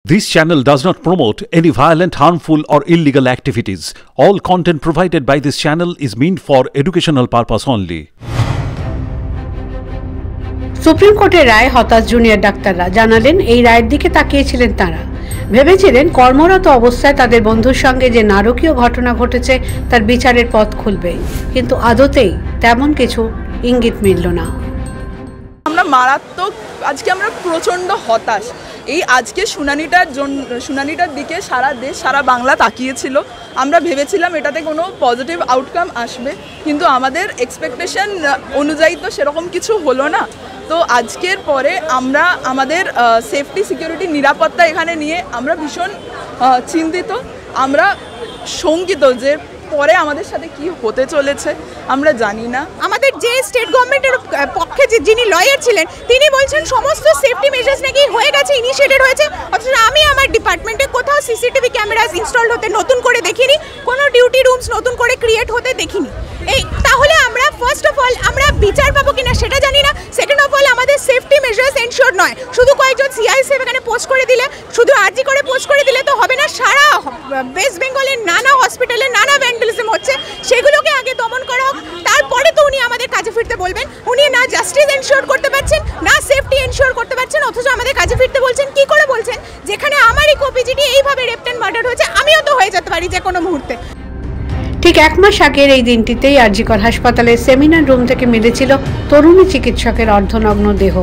This channel does not promote any violent, harmful or illegal activities. All content provided by this channel is meant for educational purpose only. Supreme কোর্টের রায় হতাশ junior ডাক্তাররা জানালেন এই রায়ের দিকে তাকিয়েছিলেন তারা ভেবেছিলেন কর্মরত অবস্থায় তাদের বন্ধুর সঙ্গে যে নারকীয় ঘটনা ঘটেছে তার বিচারের পথ খুলবে কিন্তু আদতেই তেমন কিছু ইঙ্গিত মিলল না। আমরা মারাত্মক আজকে আমরা প্রচণ্ড হতাশ। এই আজকে শুনানিটার দিকে সারা দেশ সারা বাংলা তাকিয়েছিল। আমরা ভেবেছিলাম এটাতে কোনো পজিটিভ আউটকাম আসবে, কিন্তু আমাদের এক্সপেকটেশন অনুযায়ী তো সেরকম কিছু হলো না। তো আজকের পরে আমরা আমাদের সেফটি সিকিউরিটি নিরাপত্তা এখানে নিয়ে আমরা ভীষণ চিন্তিত, আমরা শঙ্কিত যে পরে আমাদের সাথে কি হতে চলেছে আমরা জানি না। আমাদের যে স্টেট গভর্নমেন্টের পক্ষে যিনি লয়ার ছিলেন তিনি বলছেন সমস্ত সেফটি মেজার্স নাকি হয়ে গেছে, ইনিশিয়েটেড হয়েছে, অথচ আমি আমার ডিপার্টমেন্টে কোথাও সিসিটিভি ক্যামেরাস ইনস্টল হতে নতুন করে দেখিনি, কোনো ডিউটি রুমস নতুন করে ক্রিয়েট হতে দেখিনি। এই তাহলে আমরা ফার্স্ট অফ অল আমরা বিচার পাবো কিনা সেটা জানি না, সেকেন্ড অফ অল আমাদের সেফটি মেজার্স এনশিওর নয়। শুধু কয়েকজন সিআইএসএফ এখানে পোস্ট করে দিলে, শুধু আরজি করে পোস্ট করে দিলে তো হবে না। সারা ওয়েস্ট বেঙ্গলের নানা হসপিটালে নানা ভ্যান্ডালিজম হচ্ছে, সেগুলোকে আগে দমন করা হোক, তারপরে তো উনি আমাদের কাজে ফিরতে বলবেন। উনি না জাস্টিস এনশিওর করতে পারছেন না সেফটি এনশিওর করতে পারছেন, অথচ আমাদের কাজে ফিরতে বলছেন। কি করে বলছেন? যেখানে আমারই কোপিজিটি এইভাবে রেপড এন্ড মার্ডার হয়েছে, আমিও তো হয়ে যেতে পারি যে কোনো মুহূর্তে। ঠিক এক মাস আগের এই দিনটিতেই আরজিকর হাসপাতালের সেমিনার রুম থেকে মিলেছিল তরুণী চিকিৎসকের অর্ধনগ্ন দেহ।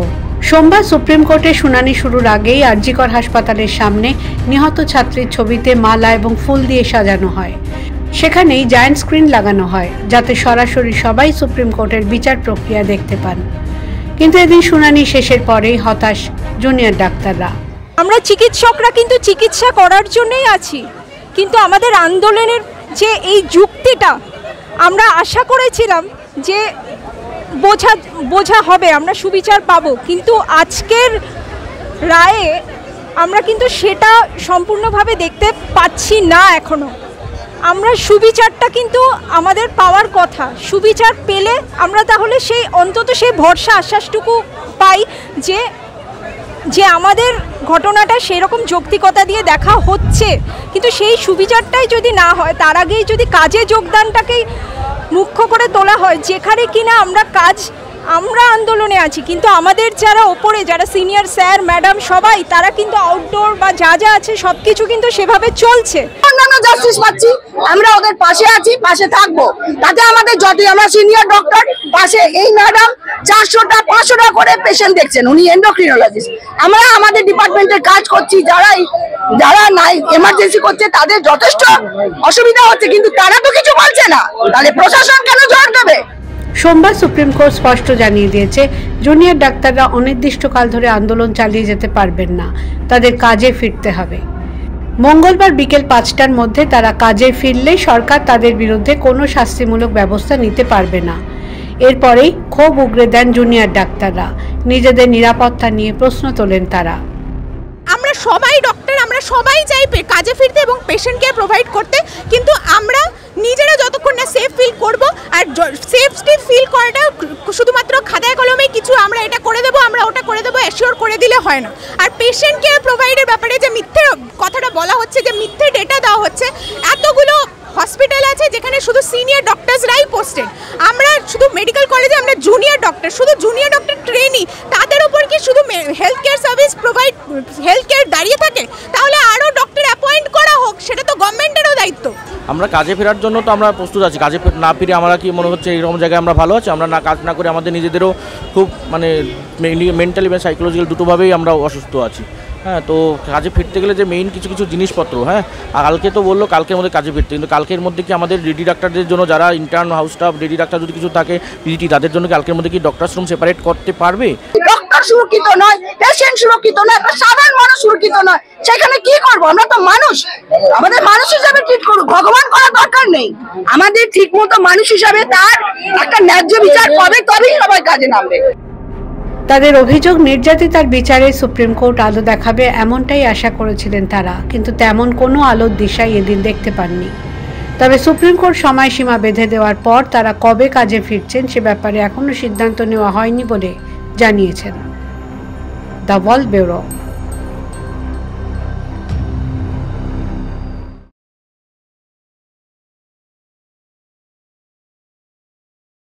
সোমবার সুপ্রিম কোর্টে শুনানি শুরুর আগেই আরজিকর হাসপাতালের সামনে নিহত ছাত্রীর ছবিতে মালা এবং ফুল দিয়ে সাজানো হয়। সেখানেই জায়ান্ট স্ক্রিন লাগানো হয় যাতে সরাসরি সবাই সুপ্রিম কোর্টের বিচার প্রক্রিয়া দেখতে পান। কিন্তু এদিন শুনানি শেষের পরেই হতাশ জুনিয়র ডাক্তাররা। আমরা চিকিৎসকরা কিন্তু চিকিৎসা করার জন্যই আছি, কিন্তু আমাদের আন্দোলনের যে এই যুক্তিটা আমরা আশা করেছিলাম যে বোঝা হবে, আমরা সুবিচার পাবো, কিন্তু আজকের রায়ে আমরা কিন্তু সেটা সম্পূর্ণভাবে দেখতে পাচ্ছি না। এখনো আমরা সুবিচারটা কিন্তু আমাদের পাওয়ার কথা, সুবিচার পেলে আমরা তাহলে সেই অন্তত সেই ভরসা আশ্বাসটুকু পাই যে আমাদের ঘটনাটা সেরকম যৌক্তিকতা দিয়ে দেখা হচ্ছে। কিন্তু সেই সুবিচারটাই যদি না হয়, তার আগেই যদি কাজে যোগদানটাকেই মুখ্য করে তোলা হয়, যেখানে কিনা আমরা আন্দোলনে আছি, কিন্তু আমাদের যারা ওপরে যারা সিনিয়র স্যার ম্যাডাম সবাই তারা কিন্তু আউটডোর বা যা আছে সব কিছু কিন্তু সেভাবে চলছে। অন্যান্য জাস্টিস পাচ্ছি, আমরা ওদের পাশে আছি, পাশে থাকবো। তাতে আমাদের যতই আমরা সিনিয়র ডক্টর পাশে, এই ম্যাডাম 400টা 500টা করে পেশেন্ট দেখছেন, উনি এন্ডোক্রিনোলজিস্ট। আমরা আমাদের ডিপার্টমেন্টের কাজ করছি, যারা নাই এমার্জেন্সি করছে তাদের যথেষ্ট অসুবিধা হচ্ছে, কিন্তু তারা তো কিছু বলছে না, তাহলে প্রশাসন কেন জোর দেবে? সোমবার সুপ্রিম কোর্ট স্পষ্ট জানিয়ে দিয়েছে জুনিয়র ডাক্তাররা অনির্দিষ্টকাল ধরে আন্দোলন চালিয়ে যেতে পারবেন না, তাদের কাজে ফিরতে হবে। মঙ্গলবার বিকেল 5টার মধ্যে তারা কাজে ফিরলে সরকার তাদের বিরুদ্ধে কোনো শাস্তিমূলক ব্যবস্থা নিতে পারবে না। এরপরেই ক্ষোভ উগরে দেন জুনিয়র ডাক্তাররা, নিজেদের নিরাপত্তা নিয়ে প্রশ্ন তোলেন তারা। আমরা সবাই ডক্টর, আমরা সবাই চাই কাজে ফিরতে এবং পেশেন্ট কেয়ার প্রোভাইড করতে, কিন্তু আমরা নিজেরা যতক্ষণ না সেফ ফিল করব, আর সেফটি ফিল করাটা শুধুমাত্র খাতায় কলমে কিছু আমরা এটা করে দেবো আমরা ওটা করে দেবো অ্যাসিওর করে দিলে হয় না। আর পেশেন্ট কেয়ার প্রোভাইডের ব্যাপারে যে মিথ্যে কথাটা বলা হচ্ছে, যে মিথ্যে ডেটা দেওয়া হচ্ছে, এতগুলো হসপিটাল আছে যেখানে শুধু সিনিয়র ডক্টরসরাই পোস্টেড। আমরা শুধু মেডিকেল কলেজে আমরা জুনিয়র ডক্টর, শুধু জুনিয়র ডক্টর ট্রেনি, তাদের উপর কি শুধু health care service provide health care দাঁড়িয়ে থাকে? তাহলে আরও ডক্টর অ্যাপয়েন্ট করা হোক, সেটা তো গভর্নমেন্টেরও দায়িত্ব। আমরা কাজে ফেরার জন্য তো আমরা প্রস্তুত আছি, কাজে না ফিরে আমরা কি মনে হচ্ছে এইরকম জায়গায় আমরা ভালো আছি? আমরা না কাজ না করে আমাদের নিজেদেরও খুব মেন্টালি এবং সাইকোলজিক্যাল দুটোভাবেই আমরা অসুস্থ আছি। হ্যাঁ, তো কাজে ফিরতে গেলে যে মেইন কিছু জিনিসপত্র, হ্যাঁ, কালকে তো বললো কালকের মধ্যে কাজে ফিরতে, কিন্তু কালকের মধ্যে কি আমাদের রেডি ডাক্তারদের জন্য যারা intern house staff ready doctor যদি কিছু থাকে পিজিটি, তাদের জন্য কালকের মধ্যে কি ডক্টরস রুম সেপারেট করতে পারবে? ডক্টর সুরক্ষিত নয়, পেশেন্ট সুরক্ষিত নয়, সাধারণ মানুষ সুরক্ষিত নয়, সেখানে কি করবো? আমরা তো মানুষ, আমাদের মানুষ হিসাবে ট্রিট করুক, ভগবান করার দরকার নেই। আমাদের ঠিক মতো মানুষ হিসাবে তার একটা ন্যায্য বিচার পাবে, তবেই সবাই কাজে নামবে। তাদের অভিযোগ নির্যাতিতার বিচারে সুপ্রিম কোর্ট আলো দেখাবে এমনটাই আশা করেছিলেন তারা, কিন্তু তেমন কোনো আলোর দিশাই এদিন দেখতে পাননি। তবে সুপ্রিম কোর্ট সময়সীমা বেঁধে দেওয়ার পর তারা কবে কাজে ফিরছেন সে ব্যাপারে এখনো সিদ্ধান্ত নেওয়া হয়নি বলে জানিয়েছেন। The world bureau.